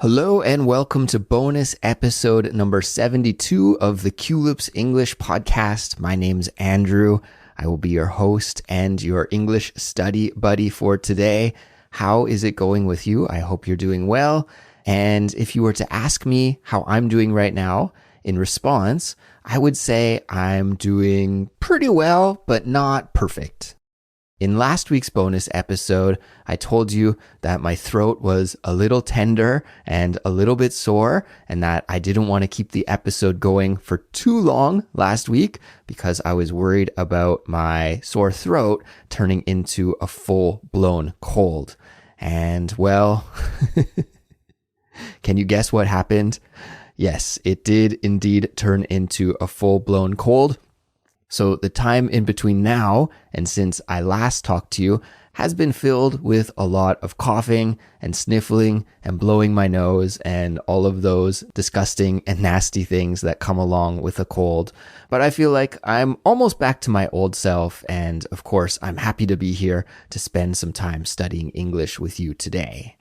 Hello and welcome to bonus episode number 72 of the Culips English podcast. My name's Andrew. I will be your host and your English study buddy for today. How is it going with you? I hope you're doing well. And if you were to ask me how I'm doing right now, in response, I would say I'm doing pretty well, but not perfect. In last week's bonus episode, I told you that my throat was a little tender and a little bit sore, and that I didn't want to keep the episode going for too long last week because I was worried about my sore throat turning into a full-blown cold. And well, can you guess what happened? Yes, it did indeed turn into a full-blown cold. So the time in between now and since I last talked to you has been filled with a lot of coughing and sniffling and blowing my nose and all of those disgusting and nasty things that come along with a cold. But I feel like I'm almost back to my old self, and of course I'm happy to be here to spend some time studying English with you today.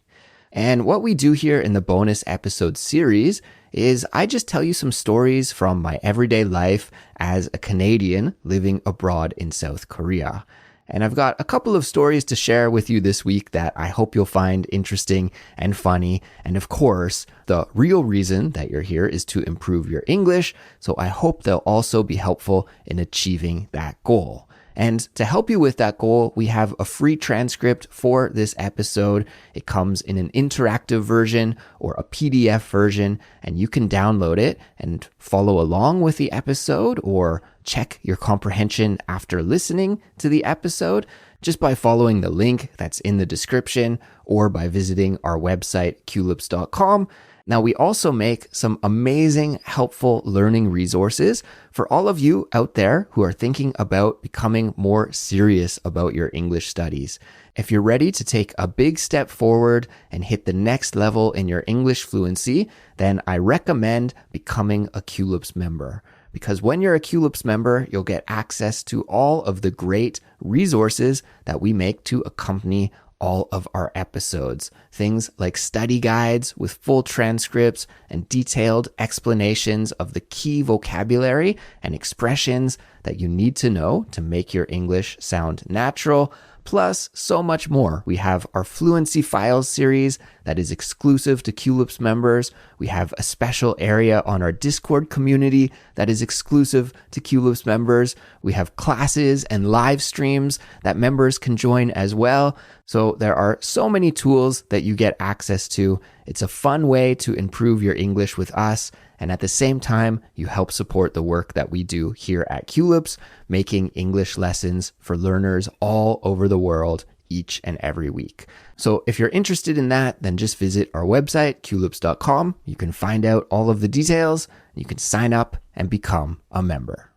And what we do here in the bonus episode series is I just tell you some stories from my everyday life as a Canadian living abroad in South Korea. And I've got a couple of stories to share with you this week that I hope you'll find interesting and funny. And of course, the real reason that you're here is to improve your English. So I hope they'll also be helpful in achieving that goal. And to help you with that goal, we have a free transcript for this episode. It comes in an interactive version or a PDF version, and you can download it and follow along with the episode or check your comprehension after listening to the episode just by following the link that's in the description or by visiting our website, culips.com. Now, we also make some amazing, helpful learning resources for all of you out there who are thinking about becoming more serious about your English studies. If you're ready to take a big step forward and hit the next level in your English fluency, then I recommend becoming a Culips member. Because when you're a Culips member, you'll get access to all of the great resources that we make to accompany all of our episodes. Things like study guides with full transcripts and detailed explanations of the key vocabulary and expressions that you need to know to make your English sound natural, plus so much more. We have our Fluency Files series that is exclusive to Culips members. We have a special area on our Discord community that is exclusive to Culips members. We have classes and live streams that members can join as well. So there are so many tools that you get access to. It's a fun way to improve your English with us. And at the same time, you help support the work that we do here at Culips, making English lessons for learners all over the world each and every week. So if you're interested in that, then just visit our website, culips.com. You can find out all of the details. You can sign up and become a member.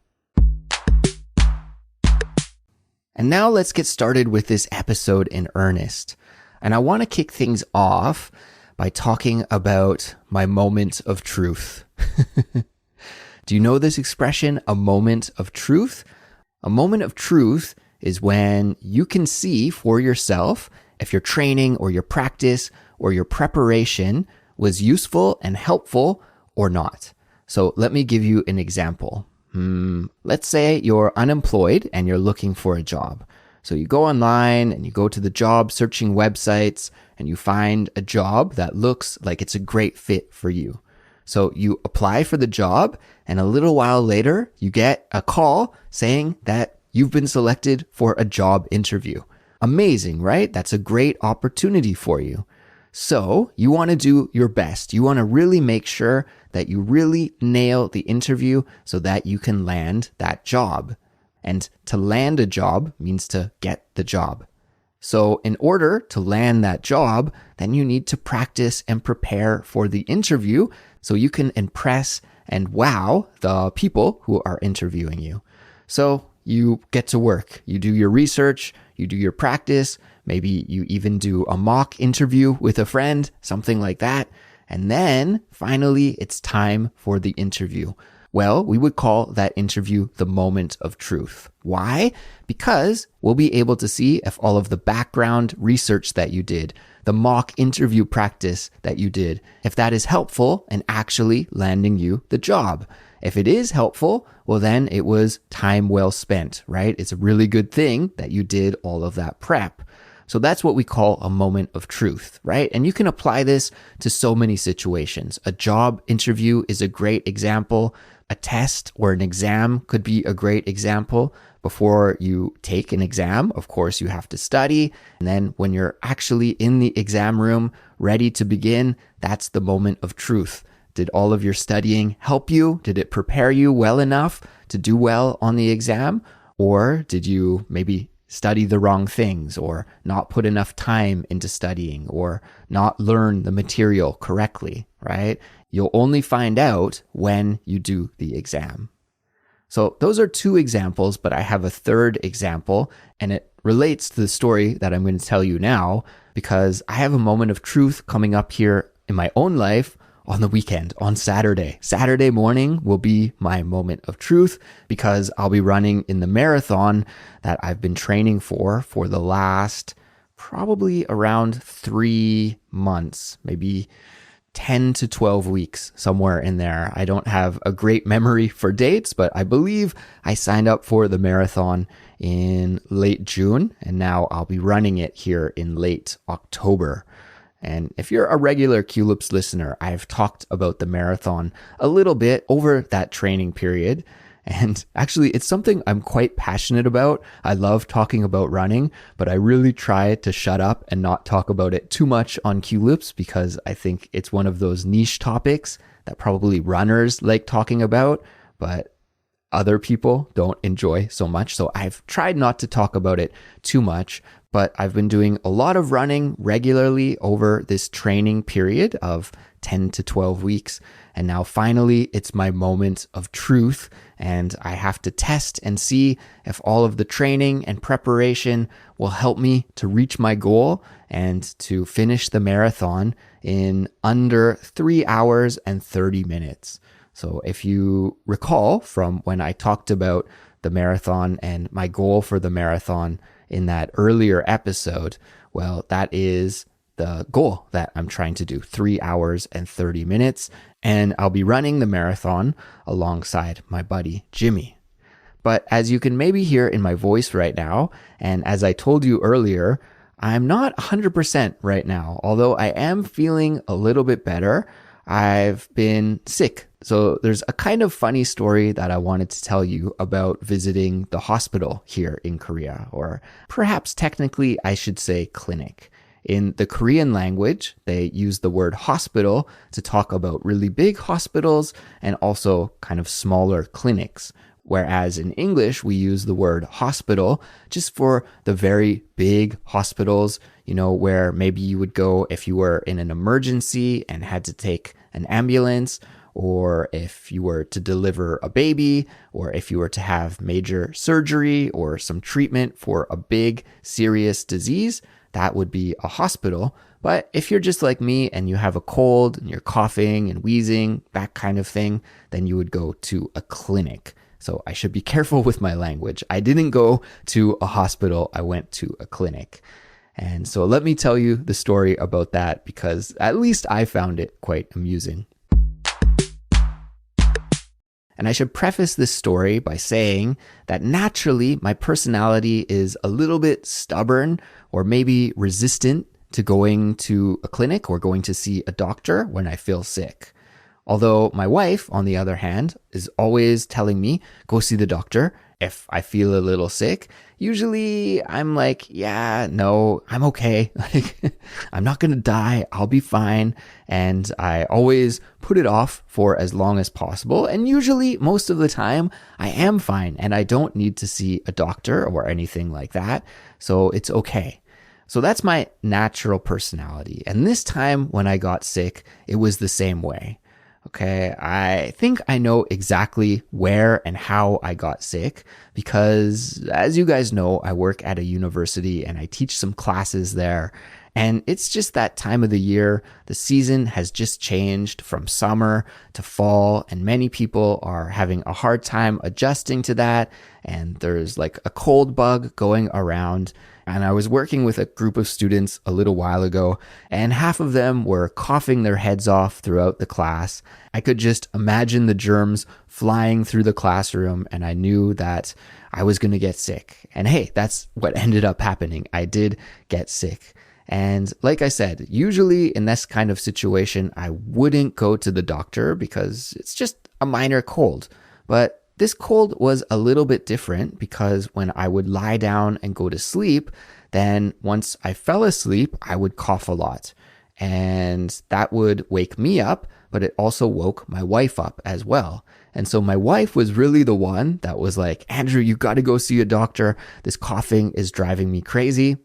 And now let's get started with this episode in earnest. And I want to kick things off by talking about my moment of truth. Do you know this expression, a moment of truth? A moment of truth is when you can see for yourself if your training or your practice or your preparation was useful and helpful or not. So let me give you an example. Let's say you're unemployed and you're looking for a job. So you go online and you go to the job searching websites and you find a job that looks like it's a great fit for you. So you apply for the job, and a little while later, you get a call saying that you've been selected for a job interview. Amazing, right? That's a great opportunity for you. So you want to do your best. You want to really make sure that you really nail the interview so that you can land that job. And to land a job means to get the job. So in order to land that job, then you need to practice and prepare for the interview so you can impress and wow the people who are interviewing you. So you get to work. You do your research, you do your practice, maybe you even do a mock interview with a friend, something like that. And then finally, it's time for the interview. Well, we would call that interview the moment of truth. Why? Because we'll be able to see if all of the background research that you did, the mock interview practice that you did, if that is helpful in actually landing you the job. If it is helpful, well, then it was time well spent, right? It's a really good thing that you did all of that prep. So that's what we call a moment of truth, right? And you can apply this to so many situations. A job interview is a great example. A test or an exam could be a great example. Before you take an exam, of course, you have to study. And then when you're actually in the exam room, ready to begin, that's the moment of truth. Did all of your studying help you? Did it prepare you well enough to do well on the exam? Or did you maybe study the wrong things, or not put enough time into studying, or not learn the material correctly, right? You'll only find out when you do the exam. So those are two examples, but I have a third example, and it relates to the story that I'm going to tell you now, because I have a moment of truth coming up here in my own life on the weekend, on Saturday. Saturday morning will be my moment of truth because I'll be running in the marathon that I've been training for the last probably around 3 months, maybe 10 to 12 weeks, somewhere in there. I don't have a great memory for dates, but I believe I signed up for the marathon in late June, and now I'll be running it here in late October. And if you're a regular Culips listener, I've talked about the marathon a little bit over that training period. And actually, it's something I'm quite passionate about. I love talking about running, but I really try to shut up and not talk about it too much on Culips because I think it's one of those niche topics that probably runners like talking about, but other people don't enjoy so much. So I've tried not to talk about it too much, but I've been doing a lot of running regularly over this training period of 10 to 12 weeks. And now finally, it's my moment of truth. And I have to test and see if all of the training and preparation will help me to reach my goal and to finish the marathon in under 3 hours and 30 minutes. So if you recall from when I talked about the marathon and my goal for the marathon in that earlier episode, well, that is the goal that I'm trying to do, 3 hours and 30 minutes. And I'll be running the marathon alongside my buddy, Jimmy. But as you can maybe hear in my voice right now, and as I told you earlier, I'm not 100% right now. Although I am feeling a little bit better, I've been sick. So there's a kind of funny story that I wanted to tell you about visiting the hospital here in Korea, or perhaps technically I should say clinic. In the Korean language, they use the word hospital to talk about really big hospitals and also kind of smaller clinics. Whereas in English, we use the word hospital just for the very big hospitals, you know, where maybe you would go if you were in an emergency and had to take an ambulance, or if you were to deliver a baby, or if you were to have major surgery or some treatment for a big, serious disease, that would be a hospital. But if you're just like me and you have a cold and you're coughing and wheezing, that kind of thing, then you would go to a clinic. So I should be careful with my language. I didn't go to a hospital, I went to a clinic. And so let me tell you the story about that because at least I found it quite amusing. And I should preface this story by saying that naturally my personality is a little bit stubborn or maybe resistant to going to a clinic or going to see a doctor when I feel sick. Although my wife, on the other hand, is always telling me, go see the doctor if I feel a little sick. Usually I'm like, yeah, no, I'm okay. Like, I'm not going to die. I'll be fine. And I always put it off for as long as possible. And usually most of the time I am fine and I don't need to see a doctor or anything like that. So it's okay. So that's my natural personality. And this time when I got sick, it was the same way. Okay, I think I know exactly where and how I got sick because, as you guys know, I work at a university and I teach some classes there. And it's just that time of the year. The season has just changed from summer to fall, and many people are having a hard time adjusting to that. And there's like a cold bug going around. And I was working with a group of students a little while ago, and half of them were coughing their heads off throughout the class. I could just imagine the germs flying through the classroom, and I knew that I was going to get sick. And hey, that's what ended up happening. I did get sick. And like I said, usually in this kind of situation, I wouldn't go to the doctor because it's just a minor cold. But this cold was a little bit different because when I would lie down and go to sleep, then once I fell asleep, I would cough a lot. And that would wake me up, but it also woke my wife up as well. And so my wife was really the one that was like, Andrew, you got to go see a doctor. This coughing is driving me crazy.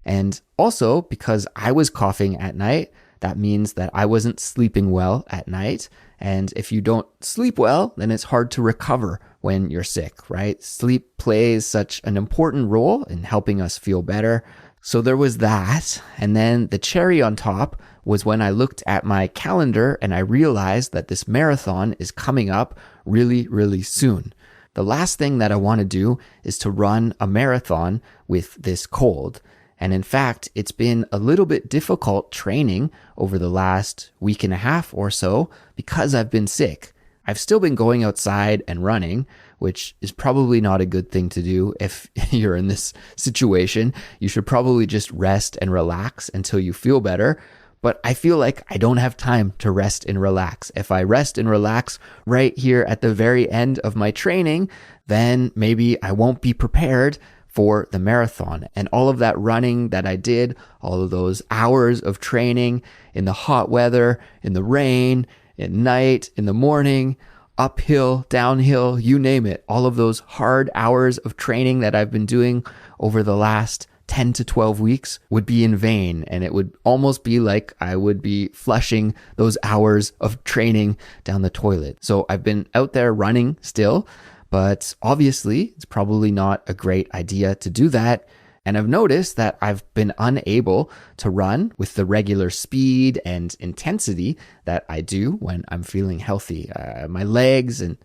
And also because I was coughing at night, that means that I wasn't sleeping well at night. And if you don't sleep well, then it's hard to recover when you're sick, right? Sleep plays such an important role in helping us feel better. So there was that. And then the cherry on top was when I looked at my calendar and I realized that this marathon is coming up really, really soon. The last thing that I want to do is to run a marathon with this cold. And in fact, it's been a little bit difficult training over the last week and a half or so because I've been sick. I've still been going outside and running, which is probably not a good thing to do if you're in this situation. You should probably just rest and relax until you feel better. But I feel like I don't have time to rest and relax. If I rest and relax right here at the very end of my training, then maybe I won't be prepared for the marathon. And all of that running that I did, all of those hours of training in the hot weather, in the rain, at night, in the morning, uphill, downhill, you name it. All of those hard hours of training that I've been doing over the last 10 to 12 weeks would be in vain. And it would almost be like I would be flushing those hours of training down the toilet. So I've been out there running still, but obviously it's probably not a great idea to do that. And I've noticed that I've been unable to run with the regular speed and intensity that I do when I'm feeling healthy. My legs and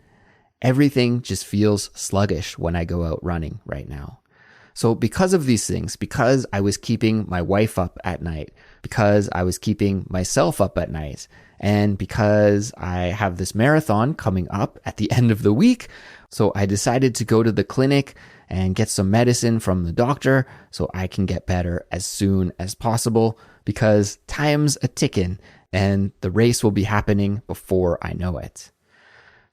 everything just feels sluggish when I go out running right now. So because of these things, because I was keeping my wife up at night, because I was keeping myself up at night, and because I have this marathon coming up at the end of the week, so I decided to go to the clinic and get some medicine from the doctor so I can get better as soon as possible because time's a ticking and the race will be happening before I know it.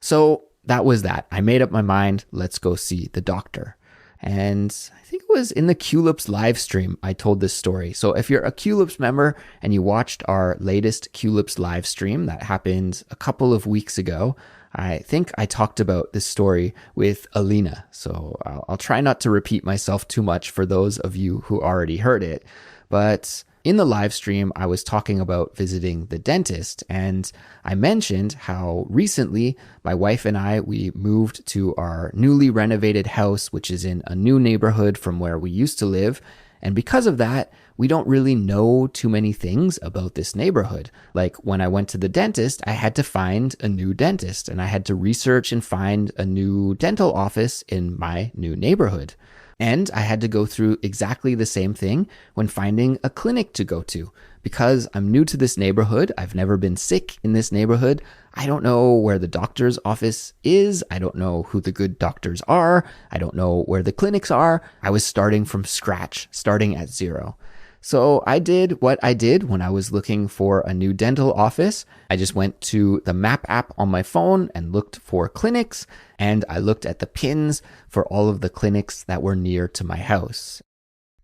So that was that. I made up my mind, let's go see the doctor. And I think it was in the Culips live stream I told this story. So if you're a Culips member and you watched our latest Culips live stream that happened a couple of weeks ago, I think I talked about this story with Alina. So I'll try not to repeat myself too much for those of you who already heard it. But in the live stream, I was talking about visiting the dentist, and I mentioned how recently my wife and we moved to our newly renovated house, which is in a new neighborhood from where we used to live. And because of that, we don't really know too many things about this neighborhood. Like when I went to the dentist, I had to find a new dentist, and I had to research and find a new dental office in my new neighborhood. And I had to go through exactly the same thing when finding a clinic to go to. Because I'm new to this neighborhood, I've never been sick in this neighborhood, I don't know where the doctor's office is, I don't know who the good doctors are, I don't know where the clinics are. I was starting from scratch, starting at zero. So I did what I did when I was looking for a new dental office. I just went to the map app on my phone and looked for clinics, and I looked at the pins for all of the clinics that were near to my house.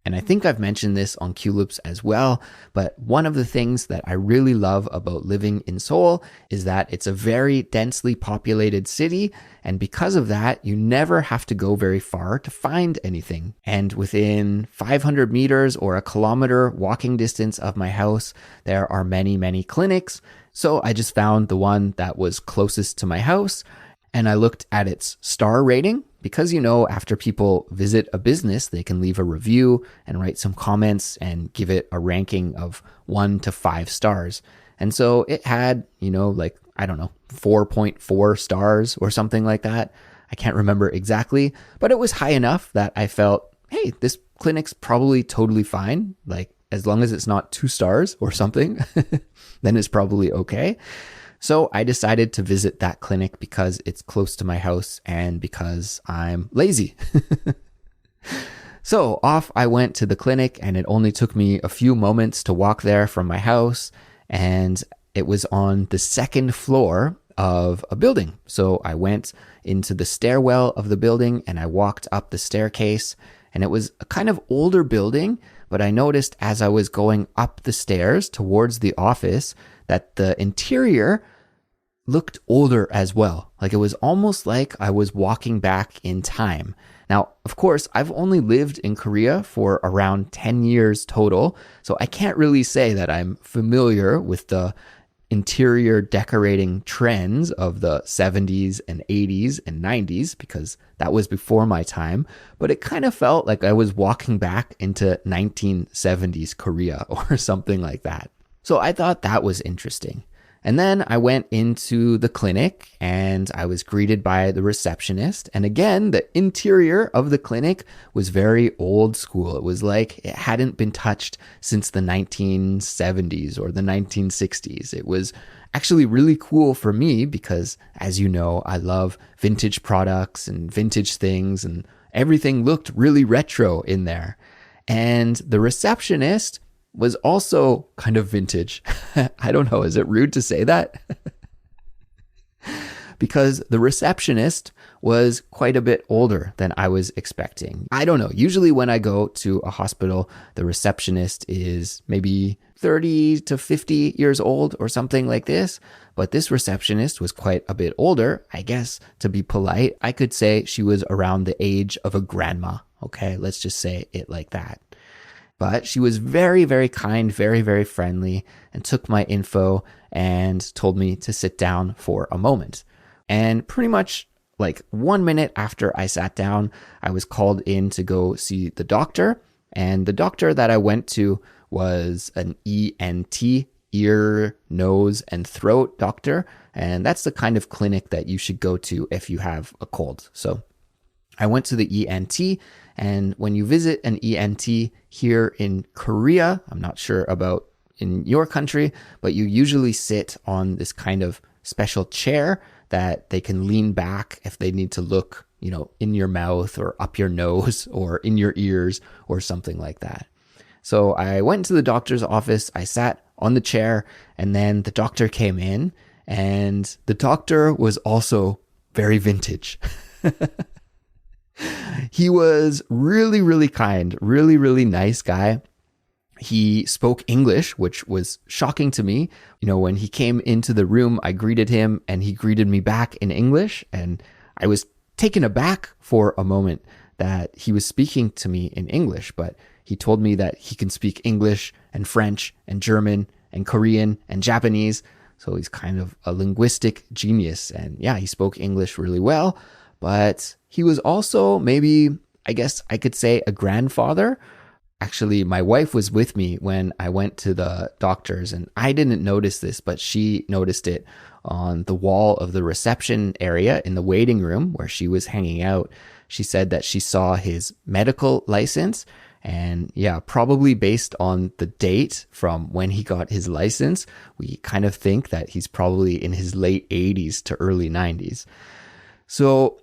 And I think I've mentioned this on Culips as well, but one of the things that I really love about living in Seoul is that it's a very densely populated city, and because of that, you never have to go very far to find anything. And within 500 meters or a kilometer walking distance of my house, there are many, many clinics. So I just found the one that was closest to my house, and I looked at its star rating, because, after people visit a business, they can leave a review and write some comments and give it a ranking of 1 to 5 stars. And so it had, I don't know, 4.4 stars or something like that. I can't remember exactly, but it was high enough that I felt, hey, this clinic's probably totally fine. Like, as long as it's not 2 stars or something, then it's probably okay. So I decided to visit that clinic because it's close to my house and because I'm lazy. So off I went to the clinic, and it only took me a few moments to walk there from my house, and it was on the 2nd floor of a building. So I went into the stairwell of the building and I walked up the staircase, and it was a kind of older building, but I noticed as I was going up the stairs towards the office that the interior looked older as well. Like, it was almost like I was walking back in time. Now, of course, I've only lived in Korea for around 10 years total, so I can't really say that I'm familiar with the interior decorating trends of the 70s and 80s and 90s, because that was before my time, but it kind of felt like I was walking back into 1970s Korea or something like that. So I thought that was interesting. And then I went into the clinic and I was greeted by the receptionist. And again, the interior of the clinic was very old school. It was like it hadn't been touched since the 1970s or the 1960s. It was actually really cool for me because, as you know, I love vintage products and vintage things, and everything looked really retro in there. And the receptionist was also kind of vintage. I don't know, is it rude to say that? Because the receptionist was quite a bit older than I was expecting. I don't know, usually when I go to a hospital, the receptionist is maybe 30 to 50 years old or something like this. But this receptionist was quite a bit older. I guess, to be polite, I could say she was around the age of a grandma. Okay, let's just say it like that. But she was very, very kind, very, very friendly, and took my info and told me to sit down for a moment. And pretty much like 1 minute after I sat down, I was called in to go see the doctor. And the doctor that I went to was an ENT, ear, nose, and throat doctor. And that's the kind of clinic that you should go to if you have a cold. So I went to the ENT, and when you visit an ENT here in Korea, I'm not sure about in your country, but you usually sit on this kind of special chair that they can lean back if they need to look, in your mouth or up your nose or in your ears or something like that. So I went to the doctor's office, I sat on the chair, and then the doctor came in, and the doctor was also very vintage. He was really, really kind, really, really nice guy. He spoke English, which was shocking to me. When he came into the room, I greeted him and he greeted me back in English. And I was taken aback for a moment that he was speaking to me in English, but he told me that he can speak English and French and German and Korean and Japanese. So he's kind of a linguistic genius. And yeah, he spoke English really well. But he was also maybe, I guess I could say, a grandfather. Actually, my wife was with me when I went to the doctor's, and I didn't notice this, but she noticed it on the wall of the reception area in the waiting room where she was hanging out. She said that she saw his medical license, and yeah, probably based on the date from when he got his license, we kind of think that he's probably in his late 80s to early 90s. So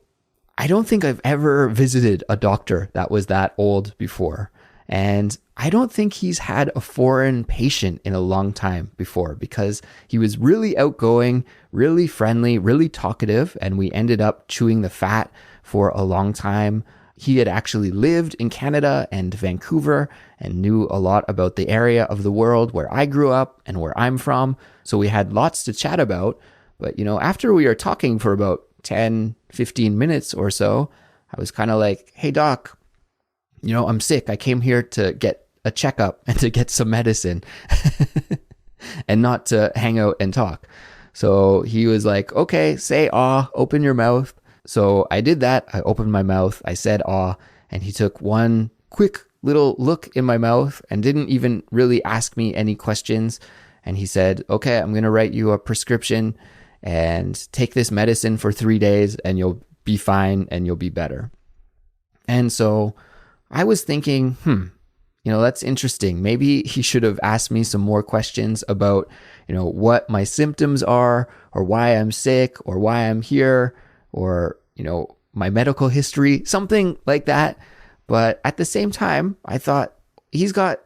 I don't think I've ever visited a doctor that was that old before. And I don't think he's had a foreign patient in a long time before, because he was really outgoing, really friendly, really talkative, and we ended up chewing the fat for a long time. He had actually lived in Canada and Vancouver and knew a lot about the area of the world where I grew up and where I'm from. So we had lots to chat about. But, after we were talking for about 10, 15 minutes or so, I was kind of like, hey, doc, I'm sick. I came here to get a checkup and to get some medicine and not to hang out and talk. So he was like, okay, say ah, open your mouth. So I did that. I opened my mouth. I said, "Aw," and he took one quick little look in my mouth and didn't even really ask me any questions. And he said, "Okay, I'm going to write you a prescription and take this medicine for 3 days and you'll be fine and you'll be better." And so I was thinking, that's interesting. Maybe he should have asked me some more questions about, what my symptoms are, or why I'm sick, or why I'm here, or, my medical history, something like that. But at the same time, I thought he's got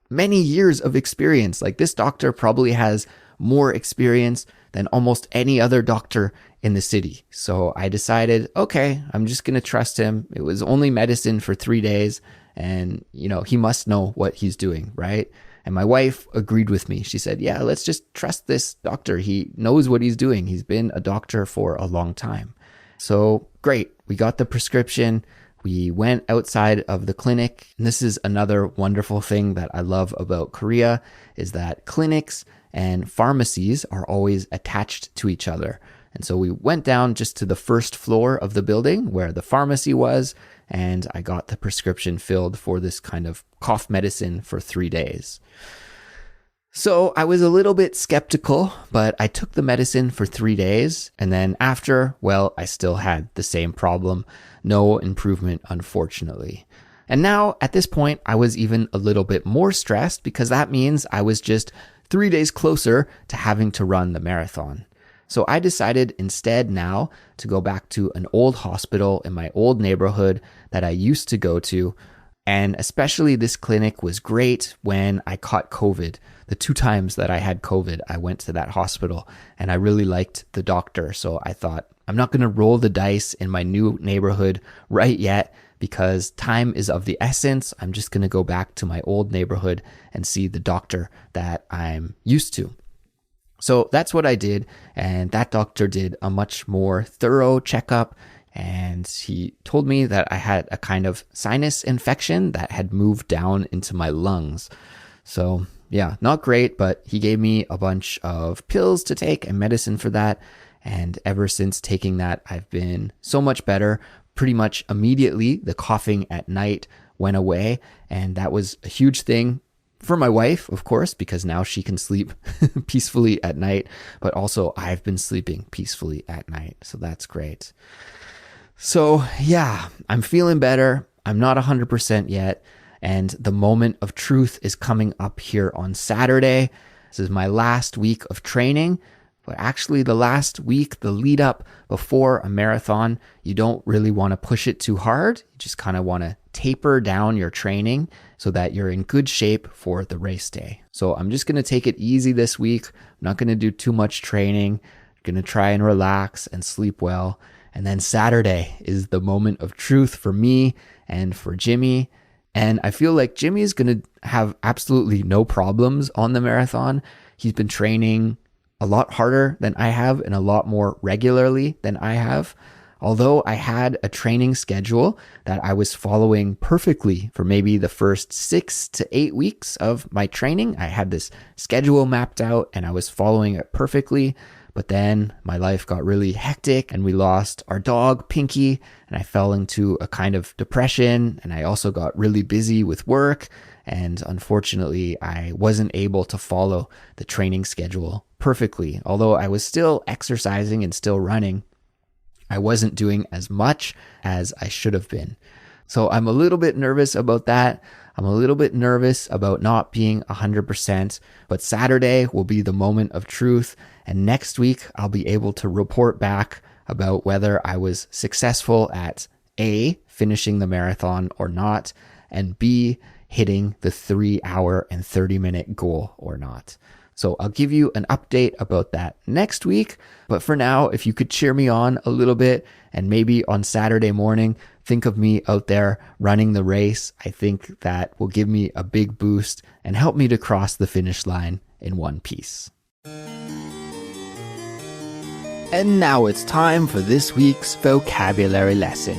many years of experience. Like, this doctor probably has more experience than almost any other doctor in the city. So I decided, okay, I'm just going to trust him. It was only medicine for 3 days. And, he must know what he's doing, right? And my wife agreed with me. She said, yeah, let's just trust this doctor. He knows what he's doing. He's been a doctor for a long time. So great. We got the prescription. We went outside of the clinic. And this is another wonderful thing that I love about Korea, is that clinics and pharmacies are always attached to each other. And so we went down just to the first floor of the building where the pharmacy was, and I got the prescription filled for this kind of cough medicine for 3 days. So I was a little bit skeptical, but I took the medicine for 3 days. And then after, I still had the same problem. No improvement, unfortunately. And now at this point, I was even a little bit more stressed, because that means I was just 3 days closer to having to run the marathon. So I decided instead now to go back to an old hospital in my old neighborhood that I used to go to. And especially this clinic was great when I caught COVID. The 2 times that I had COVID, I went to that hospital and I really liked the doctor. So I thought, I'm not going to roll the dice in my new neighborhood right yet, because time is of the essence. I'm just going to go back to my old neighborhood and see the doctor that I'm used to. So that's what I did. And that doctor did a much more thorough checkup. And he told me that I had a kind of sinus infection that had moved down into my lungs. So yeah, not great, but he gave me a bunch of pills to take and medicine for that. And ever since taking that, I've been so much better. Pretty much immediately, the coughing at night went away. And that was a huge thing for my wife, of course, because now she can sleep peacefully at night. But also, I've been sleeping peacefully at night. So that's great. So yeah, I'm feeling better. I'm not 100% yet. And the moment of truth is coming up here on Saturday. This is my last week of training. But actually, the last week, the lead up before a marathon, you don't really want to push it too hard. You just kind of want to taper down your training so that you're in good shape for the race day. So I'm just going to take it easy this week. I'm not going to do too much training. I'm going to try and relax and sleep well. And then Saturday is the moment of truth for me and for Jimmy. And I feel like Jimmy is going to have absolutely no problems on the marathon. He's been training a lot harder than I have and a lot more regularly than I have. Although I had a training schedule that I was following perfectly for maybe the first 6 to 8 weeks of my training. I had this schedule mapped out and I was following it perfectly. But then my life got really hectic and we lost our dog, Pinky, and I fell into a kind of depression. And I also got really busy with work. And unfortunately, I wasn't able to follow the training schedule perfectly. Although I was still exercising and still running, I wasn't doing as much as I should have been. So I'm a little bit nervous about that. I'm a little bit nervous about not being 100%, but Saturday will be the moment of truth. And next week, I'll be able to report back about whether I was successful at A, finishing the marathon or not, and B, hitting the 3 hour and 30-minute goal or not. So I'll give you an update about that next week. But for now, if you could cheer me on a little bit and maybe on Saturday morning, think of me out there running the race, I think that will give me a big boost and help me to cross the finish line in one piece. And now it's time for this week's vocabulary lesson.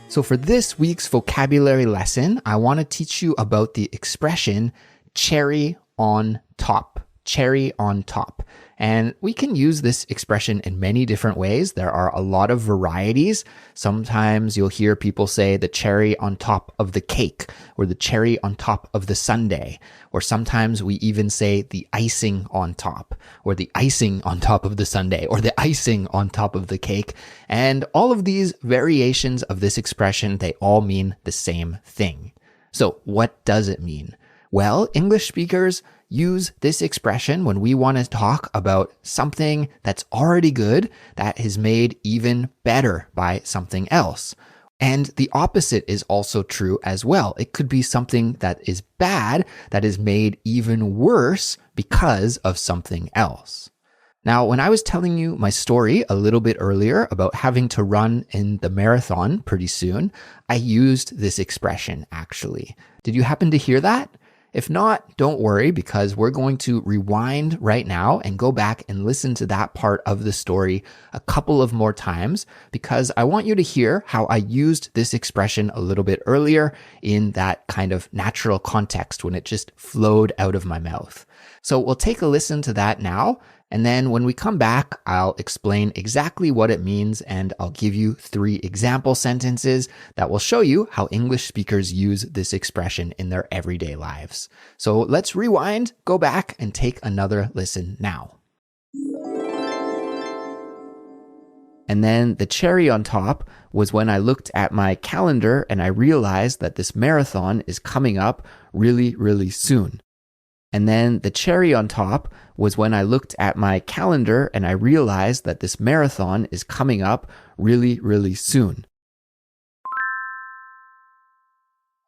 So for this week's vocabulary lesson, I want to teach you about the expression cherry on top. cherry on top. And we can use this expression in many different ways. There are a lot of varieties. Sometimes you'll hear people say the cherry on top of the cake, or the cherry on top of the sundae. Or sometimes we even say the icing on top, or the icing on top of the sundae, or the icing on top of the cake. And all of these variations of this expression, they all mean the same thing. So what does it mean? Well, English speakers use this expression when we want to talk about something that's already good that is made even better by something else. And the opposite is also true as well. It could be something that is bad that is made even worse because of something else. Now, when I was telling you my story a little bit earlier about having to run in the marathon pretty soon, I used this expression actually. Did you happen to hear that? If not, don't worry, because we're going to rewind right now and go back and listen to that part of the story a couple of more times, because I want you to hear how I used this expression a little bit earlier in that kind of natural context when it just flowed out of my mouth. So we'll take a listen to that now. And then when we come back, I'll explain exactly what it means, and I'll give you 3 example sentences that will show you how English speakers use this expression in their everyday lives. So let's rewind, go back, and take another listen now. And then the cherry on top was when I looked at my calendar and I realized that this marathon is coming up really, really soon. And then the cherry on top was when I looked at my calendar and I realized that this marathon is coming up really, really soon.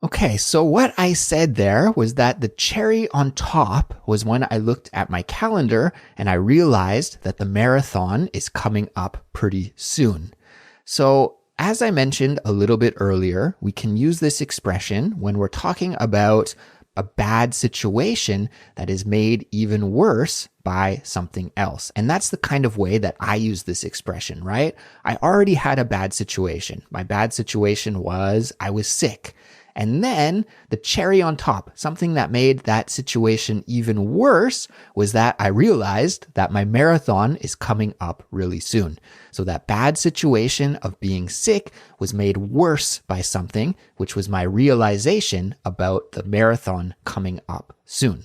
Okay, so what I said there was that the cherry on top was when I looked at my calendar and I realized that the marathon is coming up pretty soon. So as I mentioned a little bit earlier, we can use this expression when we're talking about a bad situation that is made even worse by something else. And that's the kind of way that I use this expression, right? I already had a bad situation. My bad situation was I was sick. And then the cherry on top, something that made that situation even worse, was that I realized that my marathon is coming up really soon. So that bad situation of being sick was made worse by something, which was my realization about the marathon coming up soon.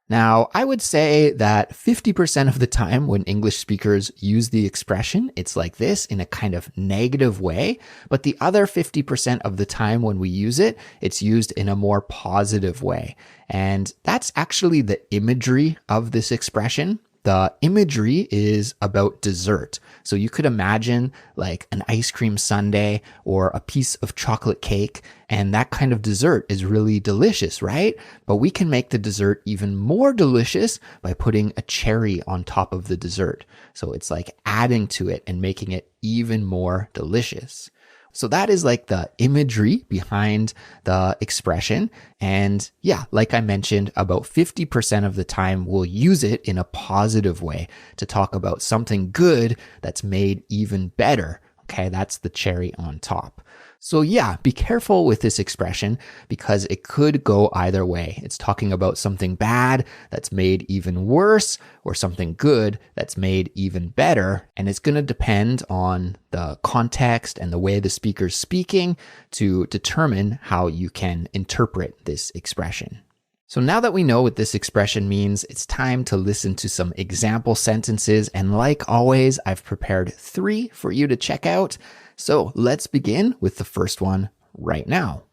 Now, I would say that 50% of the time when English speakers use the expression, it's like this in a kind of negative way. But the other 50% of the time when we use it, it's used in a more positive way. And that's actually the imagery of this expression. The imagery is about dessert. So you could imagine like an ice cream sundae or a piece of chocolate cake, and that kind of dessert is really delicious, right? But we can make the dessert even more delicious by putting a cherry on top of the dessert. So it's like adding to it and making it even more delicious. So that is like the imagery behind the expression. And yeah, like I mentioned, about 50% of the time we'll use it in a positive way to talk about something good that's made even better. Okay, that's the cherry on top. So yeah, be careful with this expression because it could go either way. It's talking about something bad that's made even worse or something good that's made even better. And it's going to depend on the context and the way the speaker's speaking to determine how you can interpret this expression. So now that we know what this expression means, it's time to listen to some example sentences. And like always, I've prepared 3 for you to check out. So let's begin with the first one right now.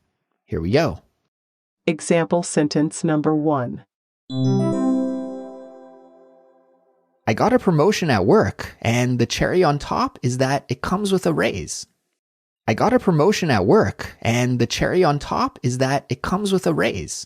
Here we go. Example sentence number 1. I got a promotion at work, and the cherry on top is that it comes with a raise. I got a promotion at work, and the cherry on top is that it comes with a raise.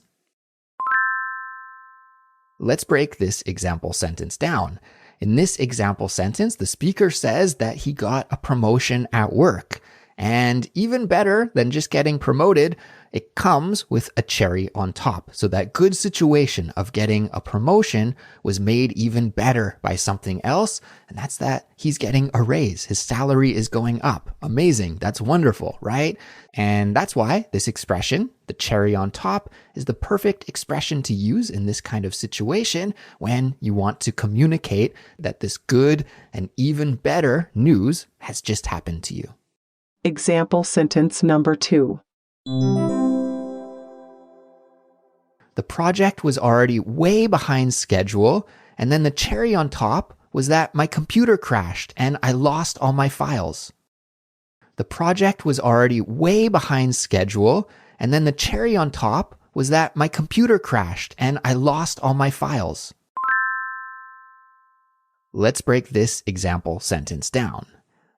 Let's break this example sentence down. In this example sentence, the speaker says that he got a promotion at work. And even better than just getting promoted, it comes with a cherry on top. So that good situation of getting a promotion was made even better by something else. And that's that he's getting a raise. His salary is going up. Amazing. That's wonderful, right? And that's why this expression, the cherry on top, is the perfect expression to use in this kind of situation when you want to communicate that this good and even better news has just happened to you. Example sentence number 2. The project was already way behind schedule, and then the cherry on top was that my computer crashed and I lost all my files. The project was already way behind schedule, and then the cherry on top was that my computer crashed and I lost all my files. Let's break this example sentence down.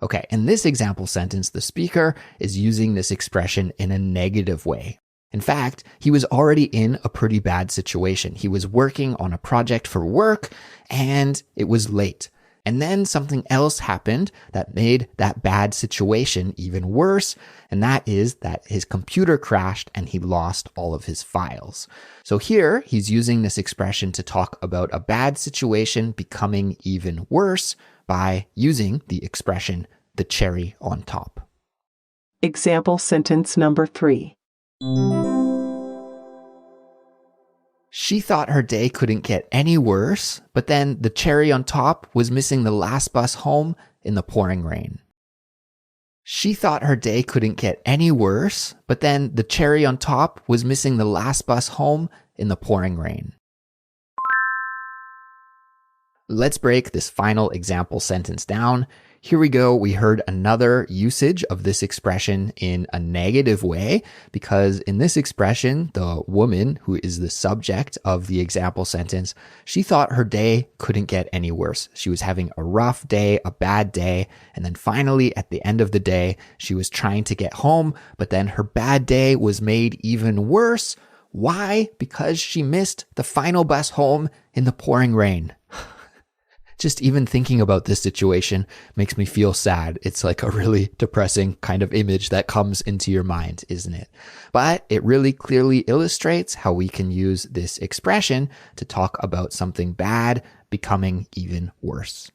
Okay, in this example sentence, the speaker is using this expression in a negative way. In fact, he was already in a pretty bad situation. He was working on a project for work and it was late. And then something else happened that made that bad situation even worse. And that is that his computer crashed and he lost all of his files. So here he's using this expression to talk about a bad situation becoming even worse by using the expression, the cherry on top. Example sentence number 3. She thought her day couldn't get any worse, but then the cherry on top was missing the last bus home in the pouring rain. She thought her day couldn't get any worse, but then the cherry on top was missing the last bus home in the pouring rain. Let's break this final example sentence down. Here we go. We heard another usage of this expression in a negative way, because in this expression, the woman who is the subject of the example sentence, she thought her day couldn't get any worse. She was having a rough day, a bad day, and then finally at the end of the day, she was trying to get home, but then her bad day was made even worse. Why? Because she missed the final bus home in the pouring rain. Just even thinking about this situation makes me feel sad. It's like a really depressing kind of image that comes into your mind, isn't it? But it really clearly illustrates how we can use this expression to talk about something bad becoming even worse.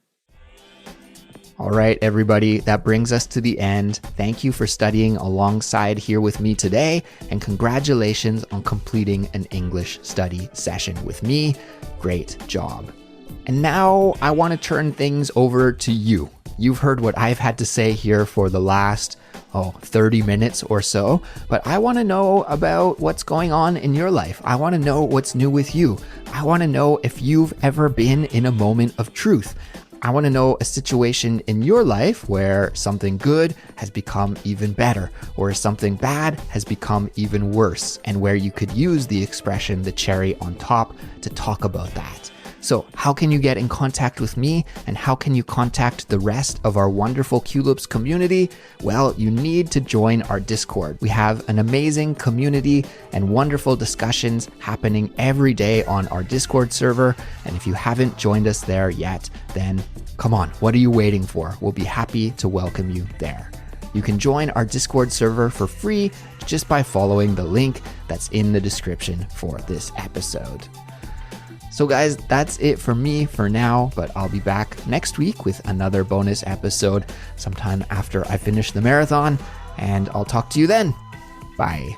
All right, everybody, that brings us to the end. Thank you for studying alongside here with me today, and congratulations on completing an English study session with me. Great job. And now I want to turn things over to you. You've heard what I've had to say here for the last 30 minutes or so, but I want to know about what's going on in your life. I want to know what's new with you. I want to know if you've ever been in a moment of truth. I want to know a situation in your life where something good has become even better, or something bad has become even worse, and where you could use the expression, the cherry on top, to talk about that. So how can you get in contact with me, and how can you contact the rest of our wonderful Culips community? Well, you need to join our Discord. We have an amazing community and wonderful discussions happening every day on our Discord server. And if you haven't joined us there yet, then come on, what are you waiting for? We'll be happy to welcome you there. You can join our Discord server for free just by following the link that's in the description for this episode. So guys, that's it for me for now, but I'll be back next week with another bonus episode sometime after I finish the marathon, and I'll talk to you then. Bye.